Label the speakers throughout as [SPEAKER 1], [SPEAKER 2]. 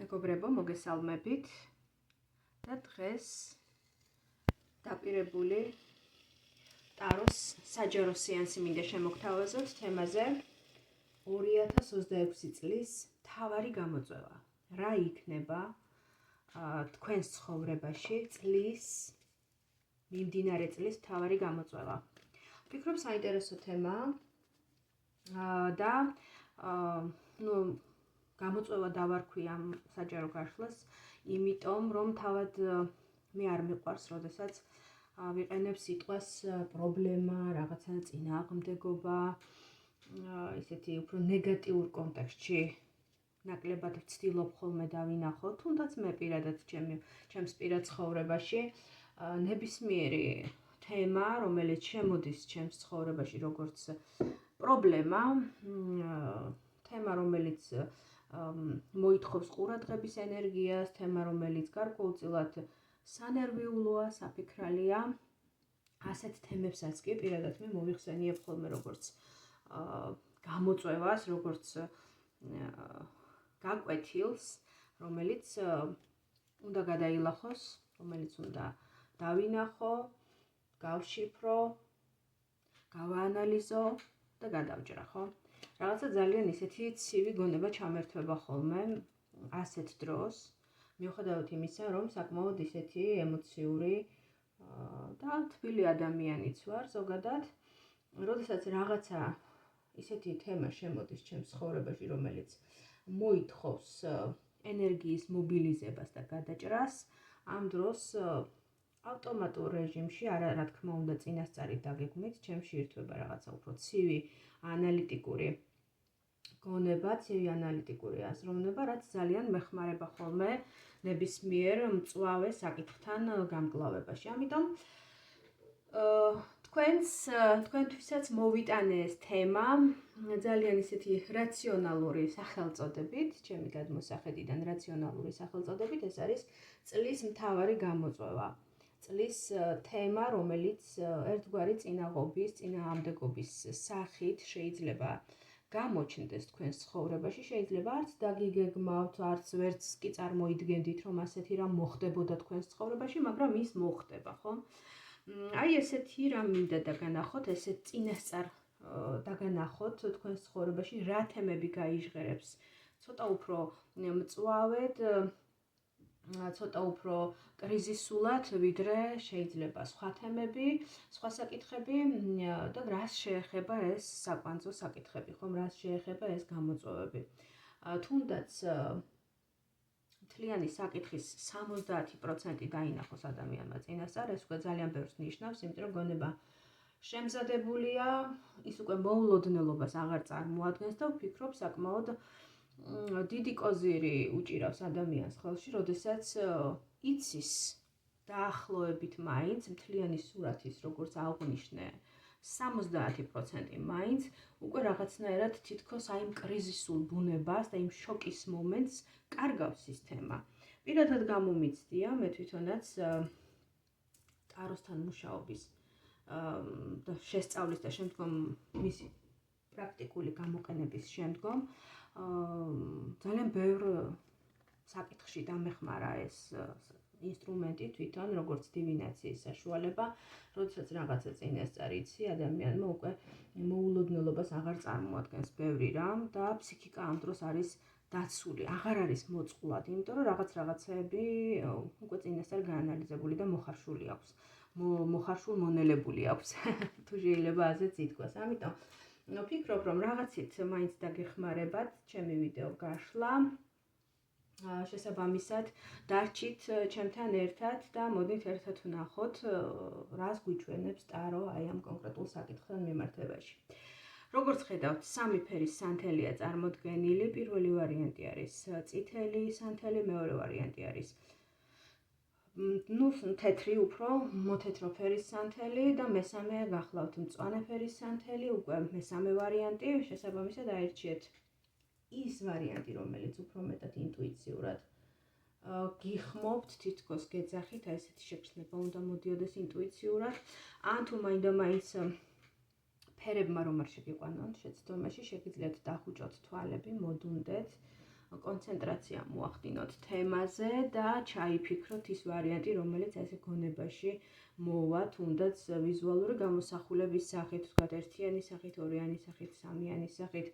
[SPEAKER 1] მეგობრებო, მოგესალმებით და დღეს დაპირებული ტაროს საჯარო სეანსი მინდა შემოგთავაზოთ თემაზე 2026 წლის მთავარი გამოწვევა. რა იქნება თქვენს ცხოვრებაში მიმდინარე წლის მთავარი გამოწვევა. ვფიქრობ საინტერესო თემაა და გამოწვევა დავარქვი ამ საჯარო გაშლას, იმიტომ რომ თავად მე არ მიყვარს, როდესაც ვიყენებ სიტყვას პრობლემა, რაღაცა წინააღმდეგობა, ისეთი უფრო ნეგატიურ კონტექსტში ნაკლებად ვცდილობ ხოლმე დავინახო, თუნდაც მე პირადად ჩემს პირად ცხოვრებაში ნებისმიერი თემა, რომელიც შემოდის ჩემს ცხოვრებაში როგორც პრობლემა, თემა, რომელიც მოითხოვს ყურადღების ენერგიას, თემა, რომელიც გარკვეულწილად სანერვიულოა, საფიქრალია, ასეთ თემებსაც კი პირადად მე მოვიხსენიებ ხოლმე როგორც გამოწვევას, როგორც გაკვეთილს, რომელიც უნდა გადაილახოს, რომელიც უნდა დავინახო, გავშიფრო, გავაანალიზო და გადავჭრა, ხო? რაღაცა ძალიან ისეთი ცივი გონება ჩამერთვება ხოლმე ასეთ დროს, მიუხედავად იმისა, რომ საკმაოდ ისეთი ემოციური და თბილი ადამიანიც ვარ ზოგადად, როდესაც რაღაცა ისეთი თემა შემოდის ჩემს ცხოვრებაში, რომელიც მოითხოვს ენერგიის მობილიზებას და გადაჭრას, ამ დროს ავტომატურ რეჟიმში, რა თქმა უნდა, წინასწარი დაგეგმით, ჩემში ირთვება რაღაცა უფრო ცივი ანალიტიკური გონება, ცივი ანალიტიკური აზროვნება, რაც ძალიან მეხმარება ხოლმე ნებისმიერ მწვავე საკითხთან გამკლავებაში. ამიტომ თქვენთვისაც მოვიტანე ეს თემა ძალიან ისეთი რაციონალური სახელწოდებით, ჩემი გადმოსახედიდან რაციონალური სახელწოდებით, ეს არის წლის მთავარი გამოწვევა. წლის თემა, რომელიც ერთგვარი წინაღობის, წინააღმდეგობის სახით შეიძლება გამოჩნდეს თქვენს ცხოვრებაში, შეიძლება არც დაგიგეგმავთ, არც ვერც კი წარმოიდგენდით, რომ ასეთი რამ მოხდებოდა თქვენს ცხოვრებაში, მაგრამ ის მოხდება, ხო? აი ესეთი რამ მინდა დაგანახოთ, ესეთ წინასწარ დაგანახოთ თქვენს ცხოვრებაში რა თემები გაიჟღერებს ცოტა უფრო მწვავედ, ცოტა უფრო კრიზისულად, ვიდრე შეიძლება სხვა თემები, სხვა საკითხები და რას შეეხება ეს საკვანძო საკითხები, ხომ, რას შეეხება ეს გამოწვევები. თუნდაც მთლიანი საკითხის 70% დაინახოს ადამიანმა წინასწარ, ეს უკვე ძალიან ბევრს ნიშნავს, იმიტომ რომ გონება შემზადებულია, ის უკვე მოულოდნელობას აღარ წარმოადგენს და ვფიქრობ საკმაოდ დიდი კოზირი უჭირავს ადამიანს ხელში, როდესაც იცის დაახლოებით მაინც მთლიანი სურათის, როგორც აღვნიშნე, 70% მაინც უკვე რაღაცნაირად თითქოს აი იმ კრიზისულ ბუნებას და იმ შოკის მომენტს კარგავს ის თემა. პირადად გამომიცდია, მე თვითონაც ტაროსთან მუშაობის და შესწავლის და შემდგომ მისი პრაქტიკული გამოყენების შემდგომ ძალიან ბევრ საკითხში დამეხმარა ეს ინსტრუმენტი თვითონ, როგორც დივინაციის საშუალება, როდესაც რაღაცა წინასწარ იცი, ადამიანმა უკვე მოულოდნელობას აღარ წარმოადგენს ბევრი რამ და ფსიქიკა ამ დროს არის დაცული, აღარ არის მოწყვლად, იმიტომ რომ რაღაცეები უკვე წინასწარ გაანალიზებული და მოხარშული აქვს, მონელებული აქვს, თუ შეიძლება ასეც ითქვას. ამიტომ ვფიქრობ, რომ რაღაცით მაინც დაგეხმარებათ ჩემი ვიდეო გაშლა. შესაბამისად, დარჩით ჩემთან ერთად და მოდით ერთად ვნახოთ, რას გვიჩვენებს ტარო აი ამ კონკრეტულ საკითხთან მიმართებაში. როგორც ხედავთ, სამი ფერის სანთელია წარმოდგენილი, პირველი ვარიანტი არის წითელი სანთელი, მეორე ვარიანტი არის თეთრი, უფრო მოთეთრო ფერის სანთელი და მესამე გახლავთ მწვანე ფერის სანთელი, უკვე მესამე ვარიანტი, შესაბამისად აირჩიეთ ის ვარიანტი, რომელიც უფრო მეტად ინტუიციურად გიხმობთ, თითქოს გეძახით, აი ესეთი შეგრძნება უნდა მოდიოდეს ინტუიციურად, ან თუ მაინდა-მაინც ფერებმა რომ არ შეგიყვანონ შეცდომაში, შეგიძლიათ დახუჭოთ თვალები, მოდუნდეთ, კონცენტრაცია მოახდინოთ თემაზე და ჩაიფიქროთ ის ვარიანტი, რომელიც ესე გონებაში მოვა, თუნდაც ვიზუალური გამოსახულების სახით, ვთქვათ, ერთიანი სახით, ორიანი სახით, სამიანი სახით,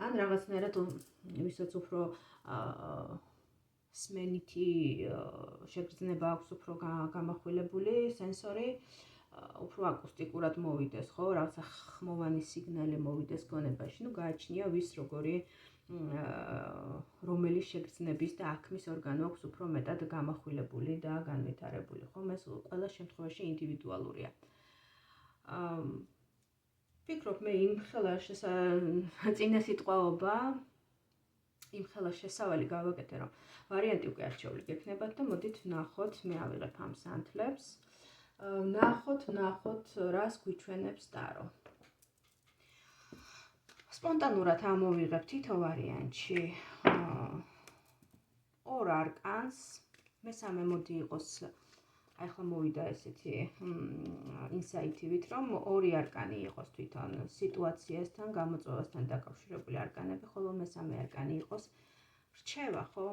[SPEAKER 1] ან რაღაცნაირად ვისაც უფრო სმენითი შეგრძნება აქვს, უფრო გამახვილებული სენსორი, უფრო აკუსტიკურად მოვიდეს, ხო, რაღაცა ხმოვანი სიგნალი მოვიდეს გონებაში, ну გააჩნია ვის როგორი რომელი შეგრძნების და აქმის ორგანო აქვს უფრო მეტად გამახვილებული და განვითარებული, ხო, ეს ყველა შემთხვევაში ინდივიდუალურია. ვფიქრობ, მე იმ ხელა წინა სიტყვაობა, იმ ხელა შესავალი გავაკეთე, რომ ვარიანტი უკვე არჩეული გექნებათ და მოდით ვნახოთ, მე ავიღებ ამ სანთლებს. ვნახოთ, რას გვიჩვენებს ტარო. სპონტანურად ამოვიღებ თითო ვარიანტში ორ არკანს, მესამე მოდი იყოს, ახლა მოვიდა ესეთი ინსაიტივით, რომ ორი არკანი იყოს თვითონ სიტუაციასთან, გამოწვევასთან დაკავშირებული არკანები, ხოლო მესამე არკანი იყოს რჩევა, ხო?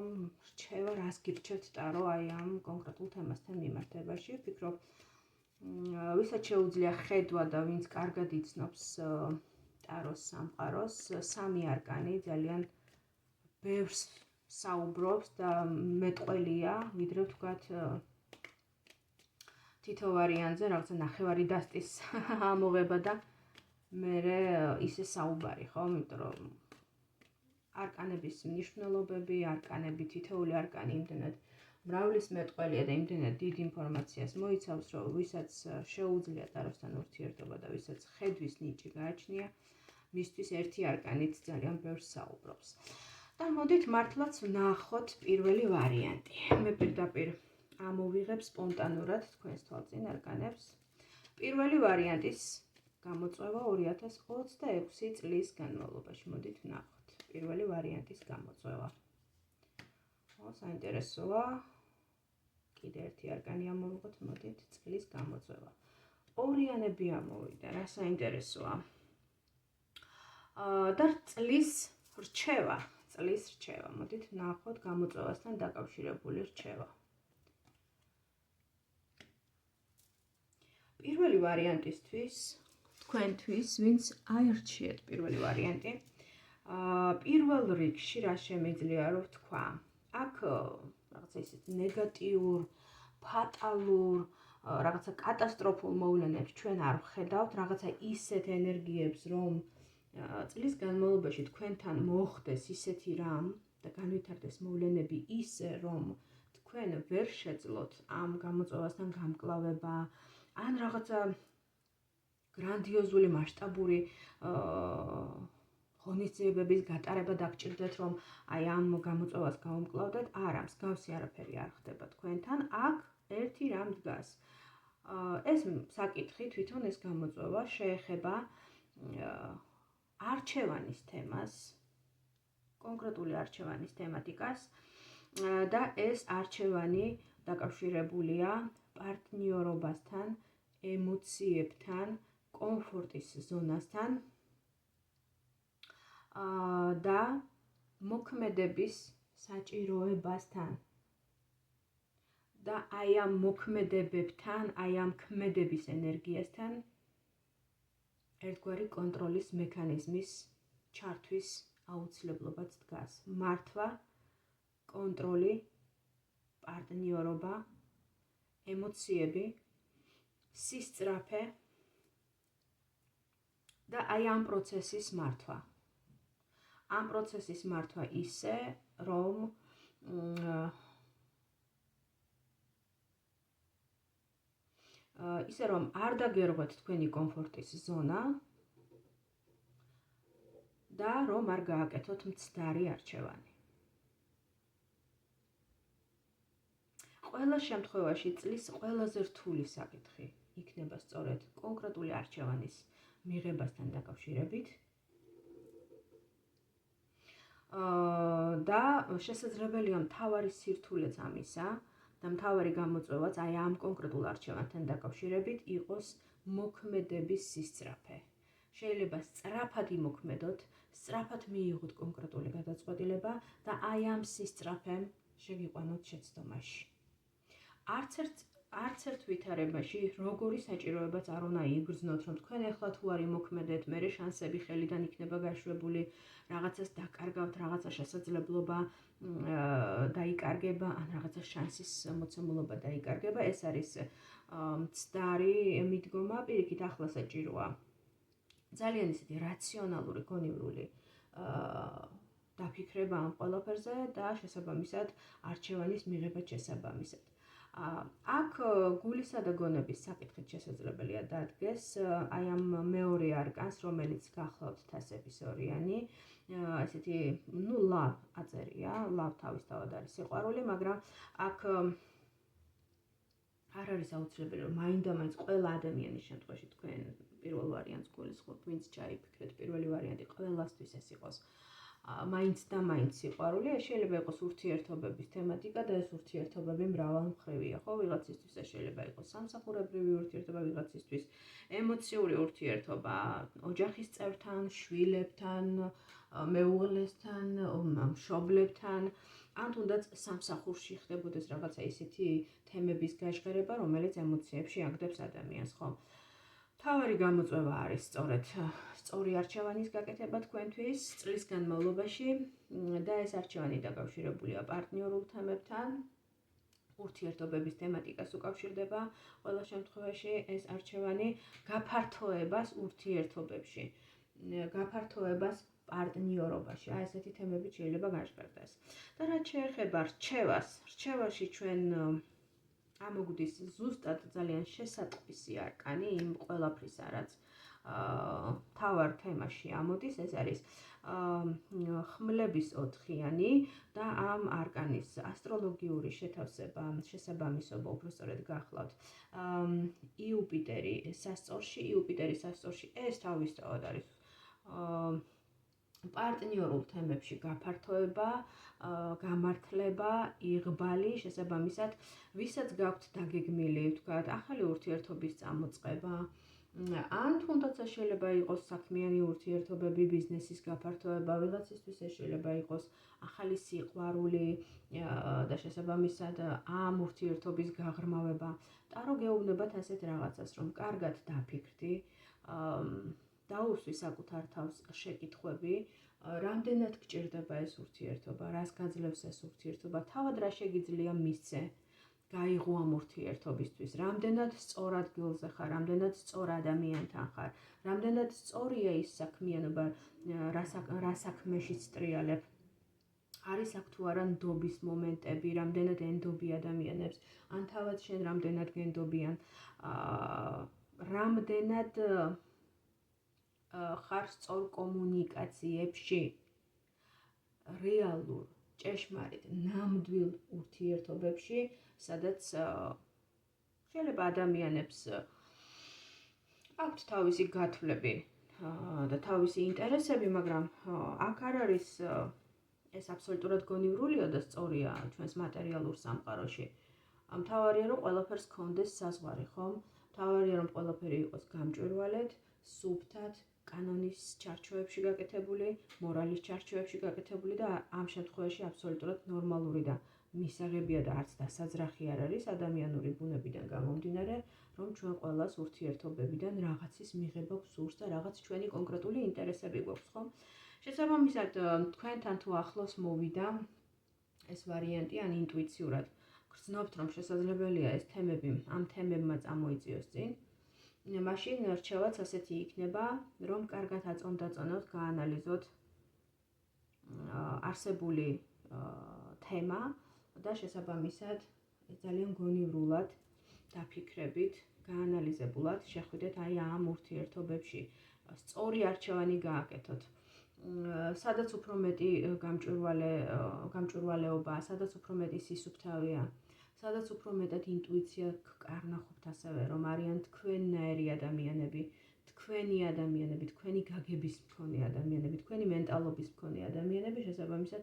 [SPEAKER 1] რჩევა, რას გირჩევთ ტარო აი ამ კონკრეტულ თემასთან მიმართებაში. ვფიქრობ, ვისაც შეუძლია ხედვა და ვინც კარგად იცნობს ტაროს სამყაროს, სამი არკანი ძალიან ბევრს საუბრობს და მეტყველია, ვიდრე ვთქვათ თითო ვარიანტზე რაღაცა ნახევარი დასტის ამოღება და მერე ისე საუბარი, ხო? იმიტომ რომ არკანების მნიშვნელობები, არკანები, თითოეული არკანი იმდენად მრავლის მეტყველია და იმდენად დიდ ინფორმაციას მოიცავს, რომ ვისაც შეუძლია ტაროსთან ურთიერთობა და ვისაც ხედვის ნიჭი გააჩნია, მისთვის ერთი არკანით ძალიან ბევრს საუბრობს. და მოდით მართლაც ვნახოთ პირველი ვარიანტი. მე პირდაპირ ამოვიღებ სპონტანურად თქვენს თვალწინ არკანებს. პირველი ვარიანტის გამოწვევა 2026 წლის განმავლობაში. მოდით ვნახოთ პირველი ვარიანტის გამოწვევა. საინტერესოა. კიდე ერთი არკანი ამოვიღოთ, მოდით წლის გამოწვევა. ორიანები ამოვიდა, რა საინტერესოა. და წლის რჩევა. მოდით ვნახოთ გამოწვევასთან დაკავშირებული რჩევა. პირველი ვარიანტისთვის, თქვენთვის, ვინც აირჩიეთ პირველი ვარიანტი, პირველ რიგში რა შემიძლია რომ ვთქვა? აქ რაღაცა ისეთ ნეგატიურ, ფატალურ, რაღაცა კატასტროფულ მოვლენებს ჩვენ არ ვხედავთ, რაღაცა ისეთ ენერგიებს, რომ წლის განმავლობაში თქვენთან მოხდეს ისეთი რამ და განვითარდეს მოვლენები ისე, რომ თქვენ ვერ შეძლოთ ამ გამოწვევასთან გამკლავება, ან რაღაცა გრანდიოზული მასშტაბური ღონისძიებების გატარება დაგჭირდეთ, რომ აი ამ გამოწვევას გავუმკლავდეთ, არა, მსგავსი არაფერი არ ხდება თქვენთან, აქ ერთი რამ დგას. ეს საკითხი თვითონ ეს გამოწვევა შეეხება არჩევანის თემას, კონკრეტული არჩევანის თემატიკას და ეს არჩევანი დაკავშირებულია პარტნიორობასთან, ემოციებთან, კომფორტის ზონასთან და მოქმედების საჭიროებასთან. და აი ამ მოქმედებებთან, აი ამ ქმედების ენერგიასთან ერთგვარი კონტროლის მექანიზმის ჩართვის აუცილებლობაც დგას. მართვა, კონტროლი, პარტნიორობა, ემოციები, სისწრაფე და აი ამ პროცესის მართვა. ამ პროცესის მართვა ისე, რომ არ დაგერღვეთ თქვენი კომფორტის ზონა და რომ არ გააკეთოთ მცდარი არჩევანი. ყველა შემთხვევაში წლის ყველაზე რთული საკითხი იქნება სწორედ კონკრეტული არჩევანის მიღებასთან დაკავშირებით. და შესაძლებელია მთავარი სირთულეც ამისა და მთავარი გამოწვევაც აი ამ კონკრეტულ არჩევანთან დაკავშირებით იყოს მოქმედების სისწრაფე. შეიძლება სწრაფად იმოქმედოთ, სწრაფად მიიღოთ კონკრეტული გადაწყვეტილება და აი ამ სისწრაფემ შეგიყვანოთ შეცდომაში. არც ერთ ვითარებაში როგორი საჭიროებაც არ უნდა იგრძნოთ, რომ თქვენ ახლა თუ არ იმოქმედეთ, მერე შანსები ხელიდან იქნება გაშვებული, რაღაცას დაკარგავთ, რაღაცა შესაძლებლობა დაიკარგება, ან რაღაცა შანსის მოცემულობა დაიკარგება, ეს არის მცდარი მიდგომა, პირიქით ახლა საჭიროა ძალიან ისეთი რაციონალური, გონივრული დაფიქრება ამ ყველაფერზე და შესაბამისად არჩევანის მიღება შესაბამისად. აქ გულისა და გონების საკითხით შესაძლებელია დადგეს აი ამ მეორე არკანს, რომელიც გახლავთ თასებისორიანი, ესეთი, love აწერია, love თავისთავად არის სიყვარული, მაგრამ აქ არ არის აუცილებელი, რომ მაინდა-მაინც ყველა ადამიანის შემთხვევაში თქვენ პირველ ვარიანტს გულისხმობთ, ვინც ჩაიფიქრეთ, პირველი ვარიანტი ყველასთვის ეს იყოს მაინც და მაინც სიყვარული, შეიძლება იყოს ურთიერთობების თემატიკა და ეს ურთიერთობები მრავალმხრივია, ხო? ვიღაცისთვის ეს შეიძლება იყოს სამსახურებრივი ურთიერთობა, ვიღაცისთვის ემოციური ურთიერთობა, ოჯახის წევრთან, შვილებთან, მეუღლესთან, მშობლებთან, ან თუნდაც სამსახურში ხდებოდეს რაღაცა ისეთი თემების გაჟღერება, რომელიც ემოციებში აგდებს ადამიანს, ხო? თავარი გამოწვევა არის სწორი არჩევანის გაკეთება თქვენთვის წლის განმავლობაში და ეს არჩევანი დაკავშირებულია პარტნიორულ თემებთან, ურთიერთობების თემატიკას უკავშირდება ყველა შემთხვევაში ეს არჩევანი გაფართოებას ურთიერთობებში, გაფართოებას პარტნიორობაში, აი ესეთი თემები შეიძლება გაჟღერდეს. და რაც შეეხება რჩევაში ჩვენ ამოგვდის ზუსტად ძალიან შესატყვისი არკანი იმ ყველაფრისა, რაც თავარ თემაში ამოდის, ეს არის ხმლების 4-იანი და ამ არკანის ასტროლოგიური შეთავსება, შესაბამისობა უბრალოდ გახლავთ იუპიტერის სასწორში, ეს თავისთავად არის პარტნიორულ თემებში გაფართოება, გამართლება, იღბალი, შესაბამისად, ვისაც გაქვთ დაგეგმილი, ვთქვათ, ახალი ურთიერთობის წამოწყება, ან თუნდაც შეიძლება იყოს საქმიანი ურთიერთობები, ბიზნესის გაფართოება, ვიღაცისთვის ეს შეიძლება იყოს ახალი სიყვარული და შესაბამისად ამ ურთიერთობის გაღრმავება. ტარო გეუბნებათ ასეთ რაღაცას, რომ კარგად დაფიქრდი, დაუსვი საკუთარ თავს შეკითხვები, რამდენად გჭირდება ეს ურთიერთობა, რას გაძლევს ეს ურთიერთობა, თავად რა შეგიძლია მისცე, გაიღო ამ ურთიერთობისთვის, რამდენად სწორ ადგილზე ხარ, რამდენად სწორ ადამიანთან ხარ, რამდენად სწორია ის საქმიანობა, რა საქმეში სტრიალებ, არის აქ თუ არა ნდობის მომენტები, რამდენად ენდობი ადამიანებს, ან თავად შენ რამდენად გენდობიან, რამდენად ხარ სწორ კომუნიკაციებში, რეალურ, ჭეშმარიტ, ნამდვილ ურთიერთობებში, სადაც შეიძლება ადამიანებს აქვთ თავისი გათვლები და თავისი ინტერესები, მაგრამ აქ არ არის ეს აბსოლუტურად გონივრულია და სწორია ჩვენს მატერიალურ სამყაროში. მთავარია რომ ყველაფერს გქონდეს საზღვარი, ხო? მთავარია რომ ყველაფერი იყოს გამჭვირვალედ, სუფთად, კანონის ჩარჩოებში გაკეთებული, მორალის ჩარჩოებში გაკეთებული და ამ შემთხვევაში აბსოლუტურად ნორმალური და მისაღებია და არც დასაძრახი არ არის ადამიანური ბუნებიდან გამომდინარე, რომ ჩვენ ყველას ურთიერთობებიდან რაღაცის მიღება გვსურს და რაღაც ჩვენი კონკრეტული ინტერესები გვაქვს, ხო? შესაბამისად, თქვენთან თუ ახლოს მოვიდა ეს ვარიანტი, ან ინტუიციურად გრძნობთ, რომ შესაძლებელია ეს თემები ამ თემებმა წამოიწიოს წინ, მაშინ რჩევაც ასეთი იქნება, რომ კარგად აწონდაწონოთ, გაანალიზოთ არსებული თემა და შესაბამისად ძალიან გონივრულად დაფიქრებით, გაანალიზებულად შეხვიდეთ აი ამ ურთიერთობებში, სწორი არჩევანი გააკეთოთ. სადაც უფრო მეტი გამჭვირვალეობაა, სადაც უფრო მეტი სისუფთავეა, სადაც უფრო მეტად ინტუიცია გკარნახობთ ასევე, რომ არიან თქვენნაირი ადამიანები, თქვენი გაგების მქონე ადამიანები, თქვენი მენტალობის მქონე ადამიანები, შესაბამისად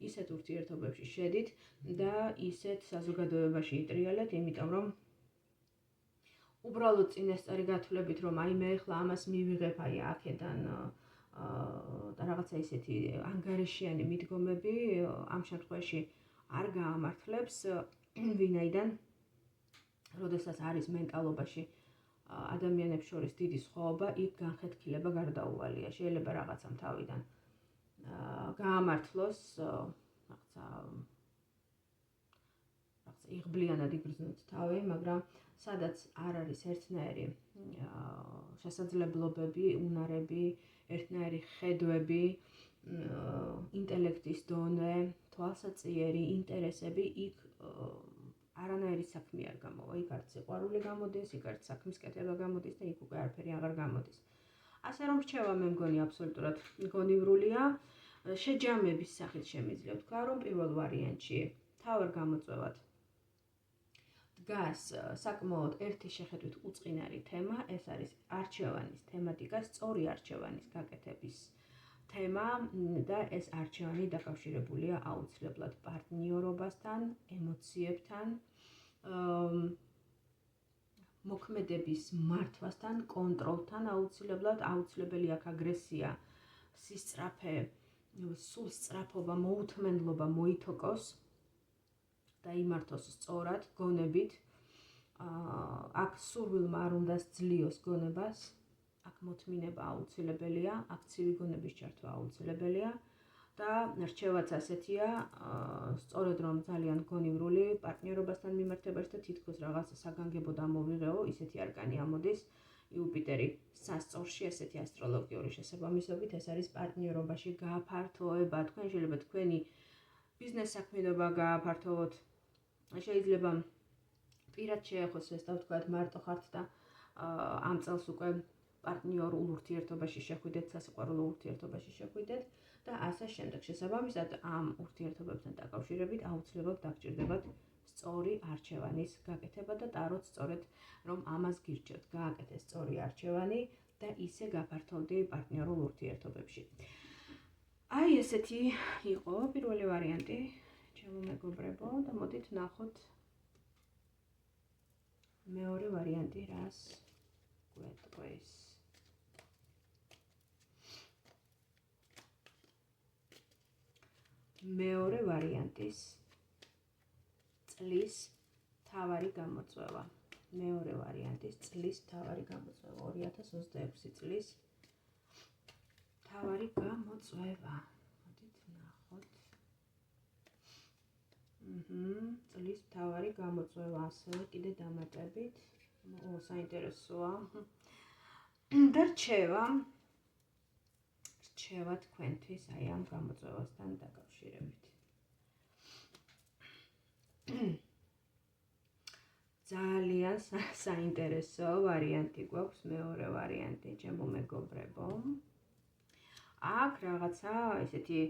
[SPEAKER 1] ისეთ ურთიერთობებში შედით და ისეთ საზოგადოებაში იტრიალეთ, იმიტომ რომ უბრალოდ წინასწარი გათვლებით, რომ აი მე ახლა ამას მივიღებ, აი აქედან და რაღაცა ისეთი ანგარიშიანი მიდგომები ამ შემთხვევაში არ გაამართლებს, ვინაიდან როდესაც არის მენტალობაში ადამიანებს შორის დიდი სხვაობა, იქ განხეთქილება გარდაუვალია. შეიძლება რაღაცამ თავიდან გაამართლოს, რაღაცა იღბლიანად იგრძნოთ თავი, მაგრამ სადაც არ არის ერთნაირი შესაძლებლობები, უნარები, ერთნაირი ხედვები, ინტელექტის დონე, თვალსაწიერი ინტერესები, იქ არანაირი საქმე არ გამოვა, იქ არც სიყვარული გამოდის, იქ არც საქმის კეთება გამოდის და იქ უკვე არაფერი აღარ გამოდის. ასე რომ რჩევა მე მგონი აბსოლუტურად გონივრულია. შეჯამების სახით შემიძლია ვთქვა, რომ პირველ ვარიანტში თავარ გამოწვევად დგას საკმაოდ ერთი შეხედვით უწყინარი თემა, ეს არის არჩევანის თემატიკა, სწორი არჩევანის გაკეთების თემა და ეს არჩევანი დაკავშირებულია აუცილებლად პარტნიორობასთან, ემოციებთან, მოქმედების მართვასთან, კონტროლთან, აუცილებელი აქ აგრესია, სისწრაფე, სულ სწრაფობა, მოუთმენლობა მოითოკოს და იმართოს სწორად გონებით. აქ სურვილმა არ უნდა სძლიოს გონებას, აქ მოთმინება აუცილებელია, აქ ცივი გონების ჩართვა აუცილებელია და რჩევაც ასეთია, სწორედ რომ ძალიან გონივრული პარტნიორობასთან მიმართებაში და თითქოს რაღაც საგანგებო დამოვიღეო, ისეთი არკანი ამოდის. იუპიტერი სასწორში ესეთი ასტროლოგიური შესაბამისობით, ეს არის პარტნიორობაში გააფართოება. თქვენ შეიძლება თქვენი ბიზნეს საქმიანობა გააფართოვოთ. შეიძლება პირად შეეხოს ეს და ვთქვათ მარტო ხართ და ამ წელს უკვე პარტნიორულ ურთიერთობაში შეხვიდეთ, სასიყვარულო ურთიერთობაში შეხვიდეთ და ასე შემდეგ. შესაბამისად ამ ურთიერთობებთან დაკავშირებით აუცილებლად დაგჭირდებათ სწორი არჩევანის გაკეთება და ტაროთ სწორედ რომ ამას გირჩევთ. გააკეთეთ სწორი არჩევანი და ისე გაფართოვდი პარტნიორულ ურთიერთობებში. აი ესეთი იყო პირველი ვარიანტი, ჩემო მეგობრებო, და მოდით ნახოთ მეორე ვარიანტი რას გვეტყვის. მეორე ვარიანტის წლის მთავარი გამოწვევა. მეორე ვარიანტის წლის მთავარი გამოწვევა 2026 წლის მთავარი გამოწვევა. მოდით ნახოთ. წლის მთავარი გამოწვევა ასევე კიდე დამატებით. საინტერესოა. და რჩევა თქვენთვის აი ამ გამოწვევასთან დაკავშირებით. ძალიან საინტერესო ვარიანტი გვაქვს, მეორე ვარიანტი, ჩემო მეგობრებო. აქ რაღაცა ესეთი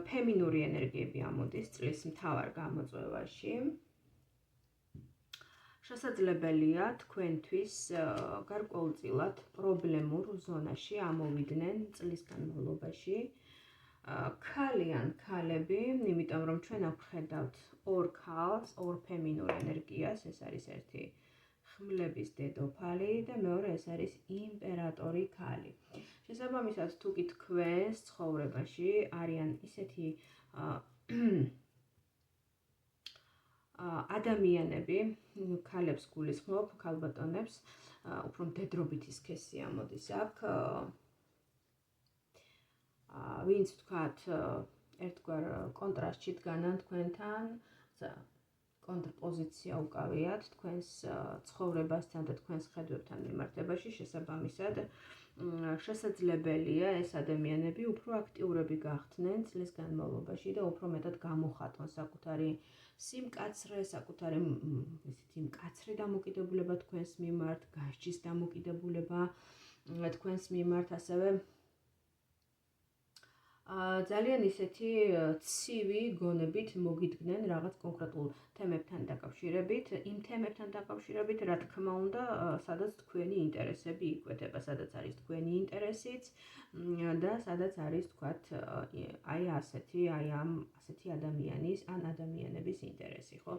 [SPEAKER 1] ფემინური ენერგიები ამოდის წლის მთავარ გამოწვევაში. შესაძლებელია თქვენთვის გარკვეულწილად პრობლემურ ზონაში ამოვიდნენ წლის განმავლობაში ქალი ან ქალები, იმიტომ რომ ჩვენ აქ ვხედავთ ორ ქალს, ორ ფემინურ ენერგიას, ეს არის ერთი ხმლების დედოფალი და მეორე ეს არის იმპერატორი ქალი. შესაბამისად, თუ კი თქვენს ცხოვრებაში არიან ისეთი ადამიანები, ქალებს გულისხმობ, ქალბატონებს, უფრო მდედრობითი სქესი ამოდის აქ, ვინც ვთქვათ, ერთგვარ კონტრასტში დგანან თქვენთან, კონტრპოზიცია უკავიათ თქვენს ცხოვრებასთან და თქვენს ხედვებთან მიმართებაში, შესაბამისად, შესაძლებელია ეს ადამიანები უფრო აქტიურები გახდნენ წლის განმავლობაში და უფრო მეტად გამოხატონ საკუთარი სიმკაცრე, საკუთარი ისეთი მკაცრი დამოკიდებულება თქვენს მიმართ, გასჯის დამოკიდებულება თქვენს მიმართ, ასევე ძალიან ისეთი ცივი გონებით მოგიდგნენ რაღაც კონკრეტულ თემებთან დაკავშირებით, იმ თემებთან დაკავშირებით, რა თქმა უნდა, სადაც თქვენი ინტერესები იკვეთება, სადაც არის თქვენი ინტერესიც და სადაც არის, თქვათ, აი ასეთი ადამიანის ან ადამიანების ინტერესი, ხო?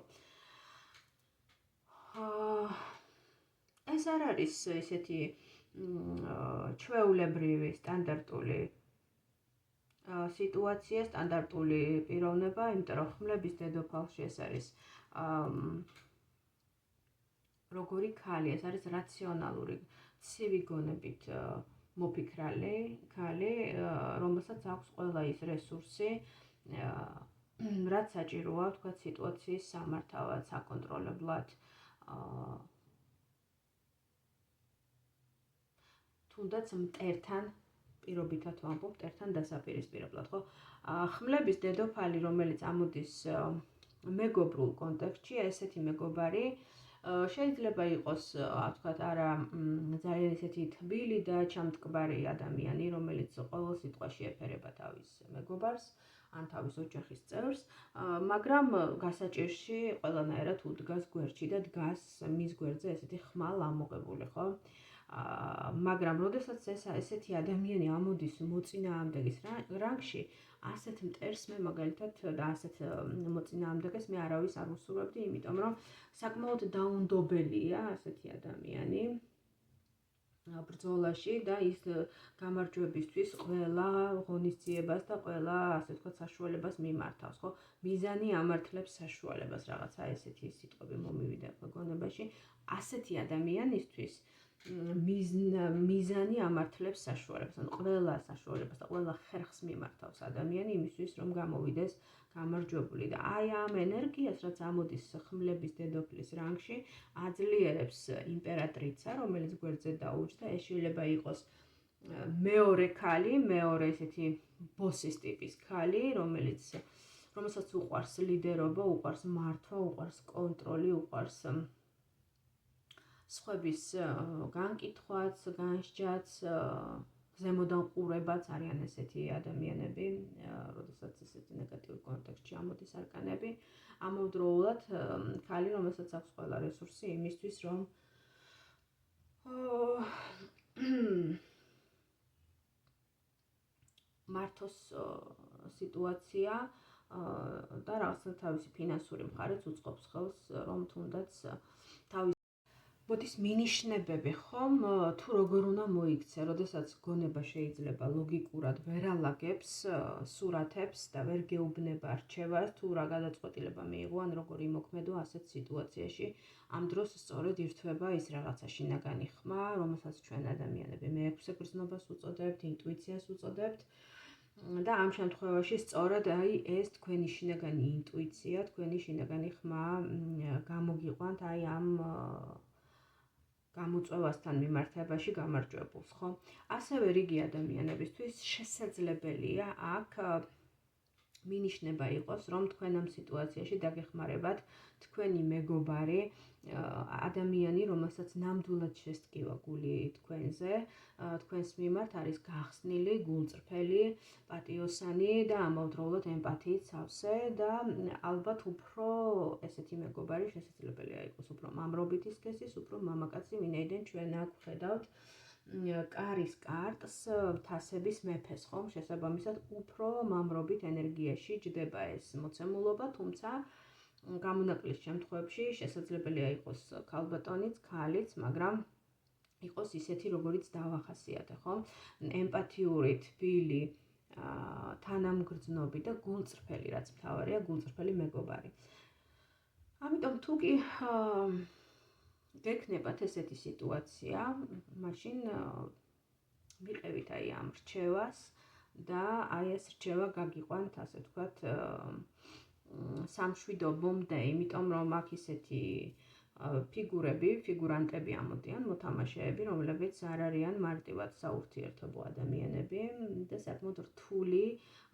[SPEAKER 1] ეს არ არის ესეთი ჩვეულებრივი სტანდარტული სიტუაცია, სტანდარტული პიროვნება, იმიტომ რომ ხმლების დედოფალში ეს არის როგორი ქალი, ეს არის რაციონალური, ცივი გონებით მოფიქრალი ქალი, რომელსაც აქვს ყველა ის რესურსი, რაც საჭიროა, თქვა, სიტუაციის სამართავად, საკონტროლებლად, თუნდაც მტერთან პირობითად ვამბობ, მტერთან დასაპირისპირებლად, ხო? ხმლების დედოფალი, რომელიც ამოდის მეგობრულ კონტექსტში, ესეთი მეგობარი შეიძლება იყოს, თქვათ, არა ძალიან ისეთი თბილი და ჩამტკბარი ადამიანი, რომელიც ყოველ სიტყვაში ეფერება თავის მეგობარს ან თავის ოჯახის წევრს, მაგრამ გასაჭირში ყველანაირად უდგას გვერდში და დგას მის გვერდზე ესეთი ხმალ ამოღებული, ხო? მაგრამ როდესაც ესეთი ადამიანი ამოდის მოწინააღმდეგის რანგში, ასეთ მტერს მე მაგალითად და ასეთ მოწინააღმდეგეს მე არავის არ ვუსურვებდი, იმიტომ რომ საკმაოდ დაუნდობელია ასეთი ადამიანი ბრძოლაში და ის გამარჯვებისთვის ყველა ღონისძიებას და ყველა ასე ვთქვათ საშუალებას მიმართავს, ხო? მიზანი ამართლებს საშუალებას, რაღაცა ესეთი სიტყვები მომივიდა გონებაში. ასეთი ადამიანისთვის მიზანი ამართლებს საშუალებას, ან ყველა საშუალებას და ყველა ხერხს მიმართავს ადამიანი იმისთვის, რომ გამოვიდეს გამარჯვებული და აი ამ ენერგიას, რაც ამოდის ხმლების დედოფლის რანგში, აძლიერებს იმპერატრიცა, რომელიც გვერდზე დაუჯდა. ეს შეიძლება იყოს მეორე ქალი, მეორე ესეთი ბოსის ტიპის ქალი, რომელსაც უყვარს ლიდერობა, უყვარს მართვა, უყვარს კონტროლი, უყვარს სხვების განკითხვაც, განსჯაც, ზემოდან ყურებაც არიან ესეთი ადამიანები, როდესაც ესეთი ნეგატიურ კონტექსტში ამოდის არკანები. ამავდროულად ქალი, რომელსაც აქვს ყველა რესურსი იმისთვის, რომ მართოს სიტუაცია და რაღაცა თავისი ფინანსური მხარეც უწყობს ხელს, რომ თუნდაც თავის მოდის მინიშნებები ხომ თუ როგორ უნდა მოიქცე, როდესაც გონება შეიძლება ლოგიკურად ვერ ალაგებს სურათებს და ვერ გეუბნება რჩევას, თუ რა გადაწყვეტილება მიიღო ან როგორ იმოქმედო ასეთ სიტუაციაში, ამ დროს სწორედ ირთვება ის რაღაცა შინაგანი ხმა, რომელსაც ჩვენ ადამიანები მეექვსე გრძნობას უწოდებთ, ინტუიციას უწოდებთ. და ამ შემთხვევაში სწორედ აი ეს თქვენი შინაგანი ინტუიცია, თქვენი შინაგანი ხმა გამოგიყვანთ აი ამ გამოწვევასთან მიმართებაში გამარჯვებულს, ხო? ასევე რიგი ადამიანებისთვის შესაძლებელია აქ მინიშნება იყოს, რომ თქვენ ამ სიტუაციაში დაგეხმარებათ თქვენი მეგობარი, ადამიანი, რომელსაც ნამდვილად შესტკივა გული თქვენზე, თქვენს მიმართ არის გახსნილი, გულწრფელი, პატიოსანი და ამავდროულად ემპათიით სავსე და ალბათ უფრო ესეთი მეგობარი შესაძლებელია იყოს უფრო მამრობითი სქესის, უფრო მამაკაცი, ვინაიდან ჩვენ აქ ვხედავთ კარის კარტს თასების მეფეს, ხომ? შესაბამისად, უფრო მამრობით ენერგიაში ჯდება ეს მოცემულობა, თუმცა გამონაკლის შემთხვევებში შესაძლებელია იყოს ქალბატონიც, ქალიც, მაგრამ იყოს ისეთი, როგორიც დავახასიათე, ხომ? ემპათიური, თბილი, თანამგრძნობი და გულწრფელი, რაც მთავარია, გულწრფელი მეგობარი. ამიტომ თუ კი გექნებათ ესეთი სიტუაცია, მაშინ მიყევით აი ამ რჩევას და აი ეს რჩევა გაგიყვანთ, ასე ვთქვათ, სამშვიდობომდე, იმიტომ რომ აქ ისეთი ფიგურანტები ამოდიან, მოთამაშეები, რომლებიც არ არიან მარტივად საურთიერთობო ადამიანები და საკმაოდ რთული,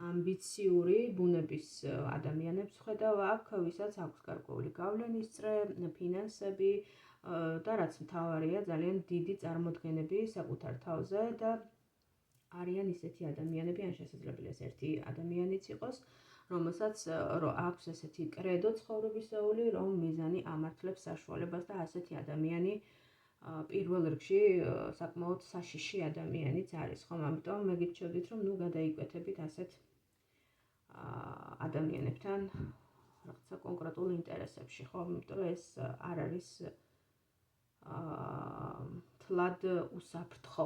[SPEAKER 1] ამბიციური ბუნების ადამიანებს ხედავ აქ, ვისაც აქვს გარკვეული გავლენის წრე, ფინანსები და რაც მთავარია, ძალიან დიდი წარმოდგენები საკუთარ თავზე და არიან ისეთი ადამიანები, ან შესაძლებელია ერთი ადამიანიც იყოს, რომელსაც აქვს ესეთი კრედო ცხოვრებისეული, რომ მიზანი ამართლებს საშუალებას და ასეთი ადამიანი პირველ რიგში საკმაოდ საშიში ადამიანიც არის, ხომ? ამიტომ მე გირჩევდით, რომ ნუ გადაიკვეთებით ასეთ ადამიანებთან რაღაცა კონკრეტულ ინტერესებში, ხო? იმიტომ რომ ეს არ არის მართლად უსაფრთხო.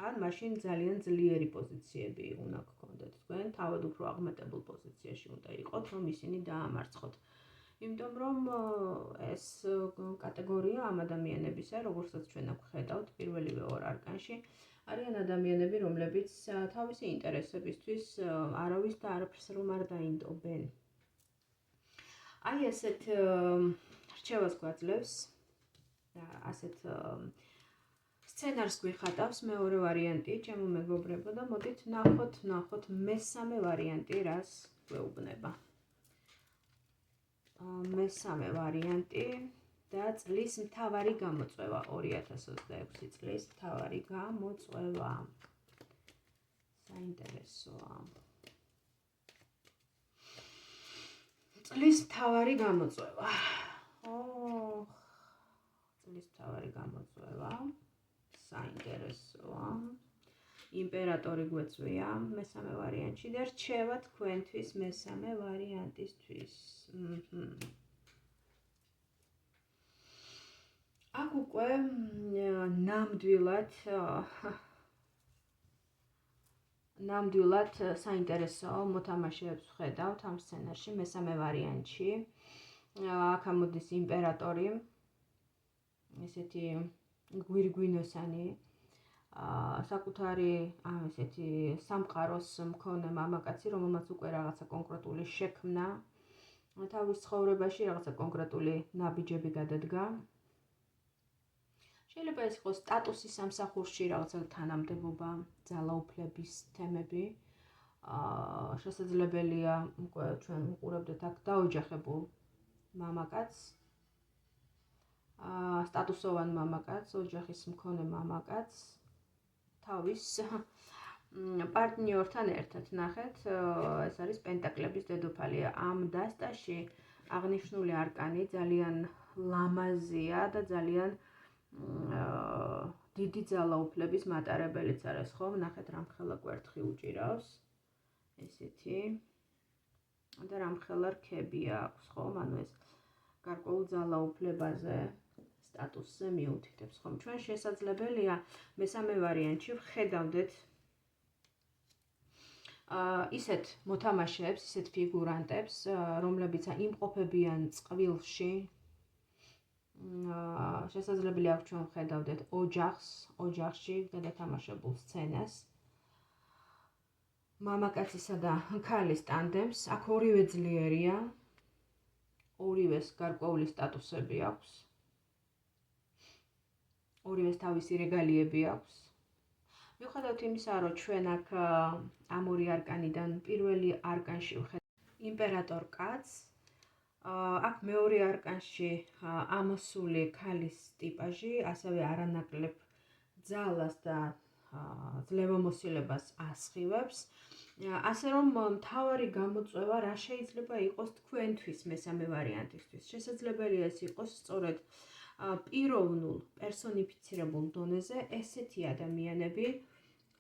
[SPEAKER 1] ან მაშინ ძალიან ძლიერი პოზიციები უნდა გქონდეთ თქვენ, თავად უფრო აღმატებულ პოზიციაში უნდა იყოთ, რომ ისინი დაამარცხოთ. იმიტომ რომ ეს კატეგორია ამ ადამიანებისა, როგორცაც ჩვენ აქ ხედავთ პირველივე ორ არკანში, არიან ადამიანები, რომლებიც თავისი ინტერესებისთვის არავის და არაფერს რომ არ დაინდობენ. აი ესეთ რჩევას გვაძლევს, ასეთ სცენარს გვიხატავს მეორე ვარიანტი, ჩემო მეგობრებო და მოდით ნახოთ მესამე ვარიანტი რას გვეუბნება. მესამე ვარიანტი და წლის მთავარი გამოწვევა 2026 წლის მთავარი გამოწვევა. საინტერესოა. წლის მთავარი გამოწვევა. წლის მთავარი გამოწვევა. საინტერესოა. იმპერატორი გვეწვია მესამე ვარიანტში და რჩევა თქვენთვის მესამე ვარიანტისთვის. აქ უკვე ნამდვილად საინტერესო მოთამაშეებს ვხედავთ ამ სცენარში მესამე ვარიანტში. აქ ამოდის იმპერატორი, ესეთი გვირგვინოსანი, საკუთარი ესეთი სამყაროს მქონე მამაკაცი, რომელმაც უკვე რაღაცა კონკრეტული შექმნა თავის ცხოვრებაში, რაღაცა კონკრეტული ნაბიჯები გადადგა. შეიძლება ეს იყოს სტატუსის სამსახურში, რაღაცა თანამდებობა, ძალაუფლების თემები. შესაძლებელია უკვე ჩვენ ვუყურებდეთ აქ დაოჯახებულ მამაკაცს, სტატუსოვან მამაკაცს, ოჯახის მქონე მამაკაცს, თავის პარტნიორთან ერთად. ნახეთ, ეს არის პენტაკლების დედოფალი. ამ დასტაში აღნიშნული არკანი ძალიან ლამაზია და ძალიან დიდი ძალაუფლების მატარებელიც არის, ხო? ნახეთ, რამხელა კვერთხი უჭირავს. ესეთი და რამხელა რქები აქვს, ხო? ანუ ეს გარკვეულ ძალაუფლებაზე, სტატუსზე მიუთითებს, ხომ? ჩვენ შესაძლებელია მესამე ვარიანტში ვხედავდეთ ისეთ მოთამაშეებს, ისეთ ფიგურანტებს, რომლებიც იმყოფებიან წყვილში. შესაძლებელია აქ ჩვენ ვხედავდეთ ოჯახში გადათამაშებულ სცენას. მამაკაცისა და ქალის ტანდემს. აქ ორივე ძლიერია. ორივეს გარკვეული სტატუსები აქვს. ორივეს თავისი რეგალიები აქვს. მიუხედავად იმისა, რომ ჩვენ აქ ამ ორი არკანიდან პირველი არკანში ვხედავთ იმპერატორ კაცს, აქ მეორე არკანში ამოსული ქალის ტიპაჟი, ასევე არანაკლებ ძალას და ძლევამოსილებას ასხივებს. ასე რომ მთავარი გამოწვევა რა შეიძლება იყოს თქვენთვის მესამე ვარიანტისთვის. შესაძლებელია ეს იყოს სწორედ პიროვნულ, პერსონიფიცირებულ დონეზე ესეთი ადამიანები,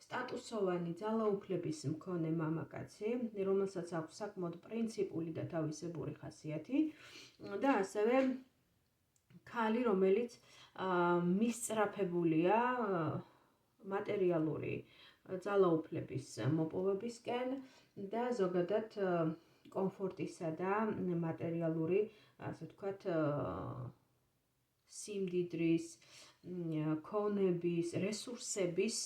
[SPEAKER 1] სტატუსოვანი ძალაუფლების მქონე მამაკაცი, რომელსაც აქვს საკმაოდ პრინციპული და თავისებური ხასიათი და ასევე ქალი, რომელიც მისწრაფებულია მატერიალური ძალაუფლების მოპოვებისკენ და ზოგადად კომფორტისა და მატერიალური, ასე ვთქვათ, სიმდიდრის, ქონების, რესურსების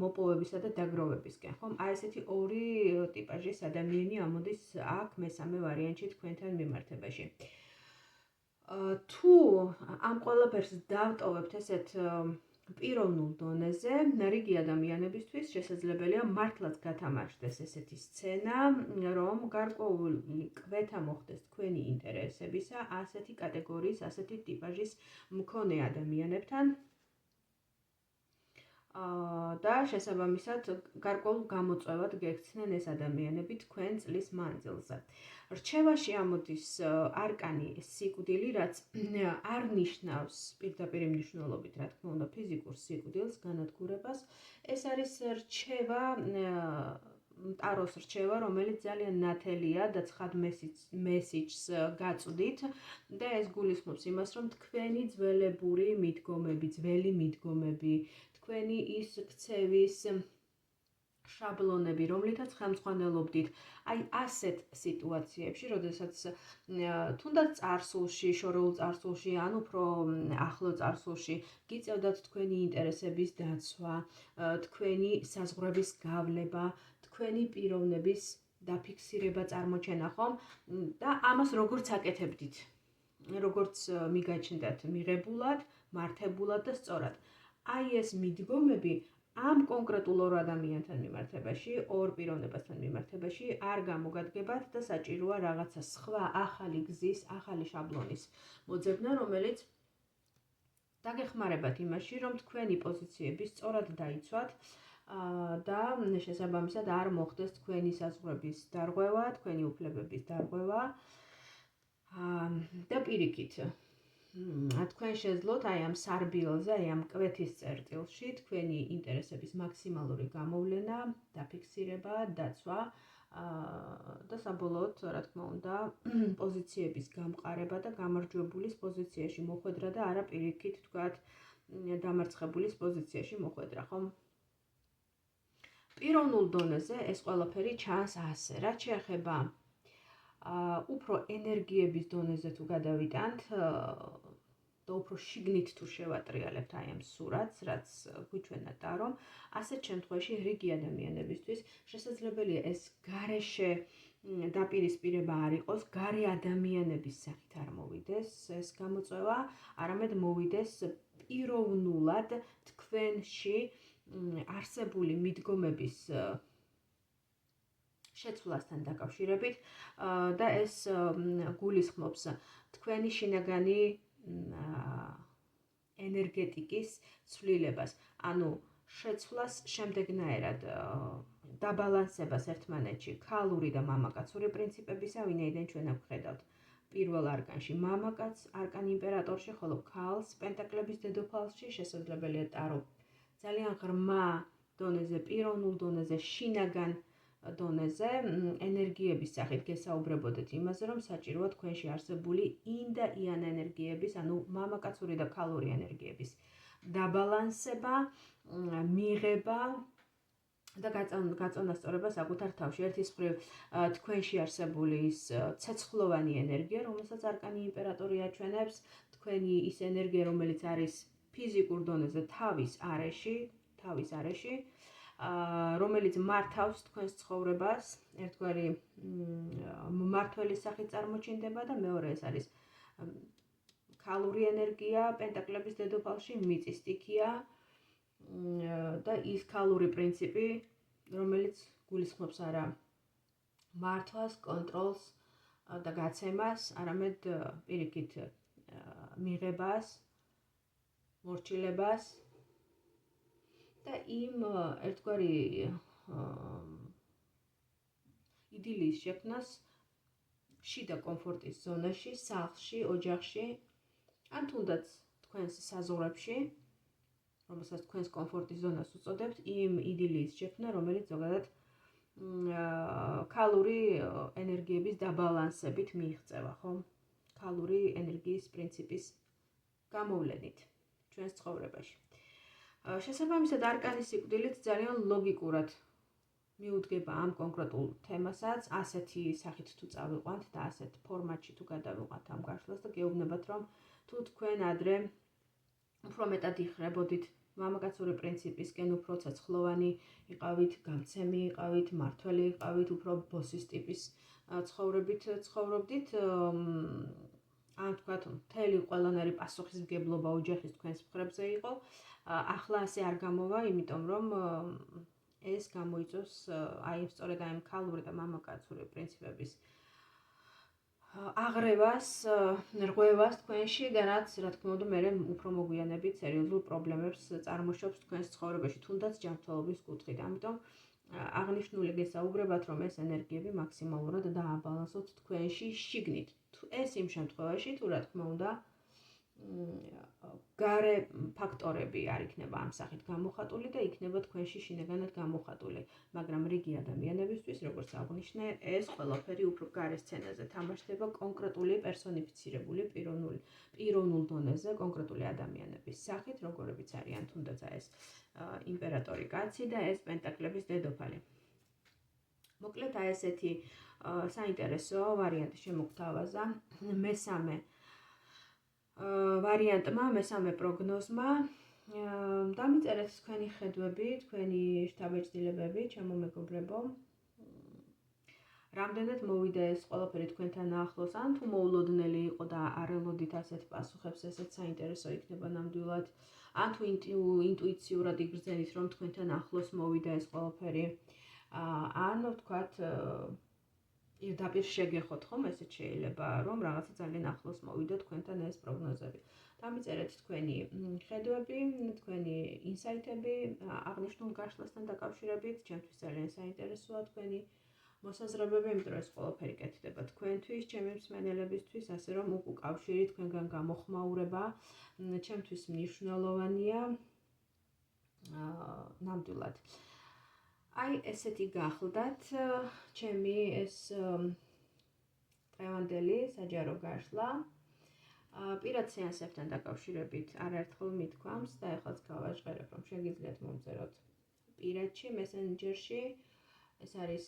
[SPEAKER 1] მოპოვებისა და დაგროვებისკენ, ხომ? აი ესეთი ორი ტიპაჟის ადამიანი ამოდის აქ მესამე ვარიანტში თქვენთან მიმართებაში. თუ ამ ყველაფერს დავტოვებთ ესეთ პიროვნულ დონეზე, რიგი ადამიანებისთვის შესაძლებელია მართლაც გათამაშდეს ესეთი სცენა, რომ გარკვეული კვეთა მოხდეს თქვენი ინტერესებისა ასეთი კატეგორიის, ასეთი ტიპაჟის მქონე ადამიანებთან და შესაბამისად გარკვეულ გამოწვევად გექცნენ ეს ადამიანები თქვენ წლის მანძილზე. რჩევაში ამოდის არკანი სიკვდილი, რაც არ ნიშნავს პირდაპირ მნიშვნელობით, რა თქმა უნდა, ფიზიკურ სიკვდილს, განადგურებას. ეს არის რჩევა ტაროს რჩევა, რომელიც ძალიან ნათელია და ცხად მესიჯს გაწვდით და ეს გულისხმობს იმას, რომ თქვენი ძველებური მიდგომები, ძველი მიდგომები, თქვენი ის ქცევის შაბლონები, რომლითაც ხელმძღვანელობდით, აი ასეთ სიტუაციებში, როდესაც თუნდაც წარსულში, შორეულ წარსულში, ან უფრო ახლო წარსულში გიწევდათ თქვენი ინტერესების დაცვა, თქვენი საზღვრების გავლება, თქვენი პიროვნების დაფიქსირება წარმოჩენა, ხომ? და ამას როგორც აკეთებდით? როგორც მიგაჩნდათ მიღებულად, მართებულად და სწორად. აი ეს მიდგომები ამ კონკრეტულ ორ ადამიანთან მიმართებაში, ორ პიროვნებასთან მიმართებაში არ გამოგადგებათ და საჭიროა რაღაცა სხვა, ახალი გზის, ახალი შაბლონის მოძებნა, რომელიც დაგეხმარებათ იმაში, რომ თქვენი პოზიციები სწორად დაიცვათ და შესაბამისად არ მოხდეს თქვენი საზღვრების დარღვევა, თქვენი უფლებების დარღვევა და პირიქით. თქვენ შეძლოთ აი ამ სარბილზე, აი ამ კვეთის წერტილში თქვენი ინტერესების მაქსიმალური გამოვლენა, დაფიქსირება, დაცვა და საბოლოოდ, რა თქმა უნდა, პოზიციების გამყარება და გამარჯვებულის პოზიციაში მოხვედრა და არა პირიქით თქვათ დამარცხებულის პოზიციაში მოხვედრა, ხომ? პიროვნულ დონეზე ეს ყველაფერი ჩანს ასე, რაც შეეხება უფრო ენერგიების დონეზე თუ გადავიტანთ და უფრო შიგნით თუ შევატრიალებთ აი ამ სურათს, რაც გვიჩვენა ტარო, ასეთ შემთხვევაში რიგი ადამიანებისთვის შესაძლებელია ეს გარეშე დაპირისპირება არ იყოს, გარე ადამიანების სახით არ მოვიდეს ეს გამოწვევა, არამედ მოვიდეს პიროვნულად თქვენში არსებული მიდგომების შეცვლასთან დაკავშირებით და ეს გულისხმობს თქვენი შინაგანი ენერგეტიკის ცვლილებას, ანუ შეცვლას შემდეგნაირად დაბალანსებას ერთმანეთში ქალური და მამაკაცური პრინციპებისა, ვინაიდან ჩვენ ვხედავთ პირველ არკანში მამაკაც, არკან იმპერატორში, ხოლო ქალს პენტაკლების დედოფალში შესაძლებელია ტარო ძალიან ღრმა დონეზე, პიროვნულ დონეზე, შინაგან დონეზე ენერგიების სახით გესაუბრებოდეთ იმაზე, რომ საჭიროა თქვენში არსებული ინ და იან ენერგიების, ანუ მამაკაცური და ქალური ენერგიების დაბალანსება, მიღება და გაწონასწორება საკუთარ თავში. ერთის მხრივ თქვენში არსებული ის ცეცხლოვანი ენერგია, რომელსაც არკანი იმპერატორი აჩვენებს, თქვენი ის ენერგია, რომელიც არის ფიზიკურ დონეზე თავის არეში, რომელიც მართავს თქვენს ცხოვრებას, ერთგვარი მმართველის სახით წარმოჩინდება და მეორე ეს არის ქალური ენერგია, პენტაკლების დედოფალში მიწის სტიქია და ის ქალური პრინციპი, რომელიც გულისხმობს არა მართვას, კონტროლს და გაცემას, არამედ პირიქით მიღებას, მორჩილებას და იმ ერთგვარი იდილიის შექმნას შიდა კომფორტის ზონაში, სახლში, ოჯახში, ან თუნდაც თქვენს საზღვრებში, რომელსაც თქვენს კომფორტის ზონას უწოდებთ, იმ იდილიის შექმნა, რომელიც ზოგადად ქალური ენერგიების დაბალანსებით მიიღწევა, ხო? ქალური ენერგიის პრინციპის გამოვლენით ჩვენს ცხოვრებაში. შესაბამისად, არკანის სიკვდილით ძალიან ლოგიკურად მიუდგება ამ კონკრეტულ თემასაც, ასეთი სახით თუ წავიყვანთ და ასეთ ფორმატში თუ გადავიყვანთ ამ გაშლას და გეუბნებათ, რომ თუ თქვენ ადრე უფრო მეტად იხრებოდით მამაკაცური პრინციპისკენ, უფრო ცეცხლოვანი იყავით, გამცემი იყავით, მართველი იყავით, უფრო ბოსის ტიპის ცხოვრებით ცხოვრობდით, ან თქვათ, მთელი ყველანაირი პასუხისმგებლობა ოჯახის თქვენს მხრებზე იყო, ახლა ასე არ გამოვა, იმიტომ რომ ეს გამოიწვევს აი სწორედ აი ქალური და მამაკაცური პრინციპების აღრევას, რღვევას თქვენში და რაც, რა თქმა უნდა, მე უფრო მოგვიანებით სერიოზულ პრობლემებს წარმოშობს თქვენს ცხოვრებაში, თუნდაც ჯანმრთელობის კუთხით. ამიტომ აღნიშნული გესაუბრებათ, რომ ეს ენერგიები მაქსიმალურად დააბალანსოთ თქვენში შიგნით. ეს იმ შემთხვევაში, თუ რა თქმა უნდა, გარე ფაქტორები არ იქნება ამ სახით გამოხატული და იქნება თქვენში შინაგანად გამოხატული, მაგრამ რიგი ადამიანებისთვის, როგორც აღნიშნე, ეს ყველაფერი უფრო გარე სცენაზე თამაშდება კონკრეტული პერსონიფიცირებული პიროვნულ დონეზე კონკრეტული ადამიანების სახით, როგორებიც არიან თუნდაც ეს იმპერატორი კაცი და ეს პენტაკლების დედოფალი. მოკლედ აი ესეთი საინტერესო ვარიანტი შემოგთავაზა მესამე ვარიანტმა, მესამე პროგნოზმა. დამიწერეთ თქვენი ხედვები, თქვენი შთაბეჭდილებები, ჩემო მეგობრებო. რამდენად მოვიდა ეს ყველაფერი თქვენთან ახლოს, ან თუ მოულოდნელი იყო და არ ელოდით ასეთ პასუხებს, ესეც საინტერესო იქნება ნამდვილად. ან თუ ინტუიციურად იგრძენით, რომ თქვენთან ახლოს მოვიდა ეს ყველაფერი, ან ვთქვათ, პირდაპირ შეგეხოთ ხომ, ესეც შეიძლება, რომ რაღაცა ძალიან ახლოს მოვიდა თქვენთან ეს პროგნოზები. დამიწერეთ თქვენი ხედვები, თქვენი ინსაიტები აღნიშნულ გაშლასთან დაკავშირებით, ჩემთვის ძალიან საინტერესოა თქვენი მოსაზრებები, იმიტომ რომ ეს ყველაფერი კეთდება თქვენთვის, ჩემი მსმენელებისთვის, ასე რომ უკავშირი თქვენგან გამოხმაურება ჩემთვის მნიშვნელოვანია. ნამდვილად. აი ესეთი გახლდათ ჩემი ეს დღევანდელი საჯარო გაშლა. პირად სეანსებთან დაკავშირებით არაერთხელ მithქვამს და ეხლაც გავაჟღერებ, რომ შეგიძლიათ მომწეროთ პირადში, მესენჯერში. ეს არის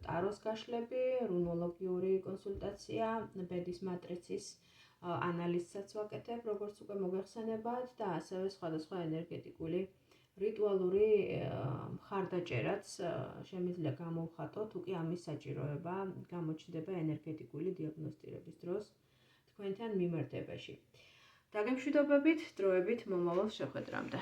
[SPEAKER 1] ტაროს გაშლები, რუნოლოგიური კონსულტაცია, ბედის მატრიცის ანალიზსაც ვაკეთებ, როგორც უკვე მოგეხსენებათ და ასევე სხვადასხვა ენერგეტიკული რიტუალური მხარდაჭერაც შემიძლია გამოვხატოთ, უკვე ამის საჭიროება გამოჩნდება ენერგეტიკული დიაგნოსტირების დროს თქვენთან მიმართებაში. დაგემშვიდობებით, დროებით მომავალ შეხვედრამდე.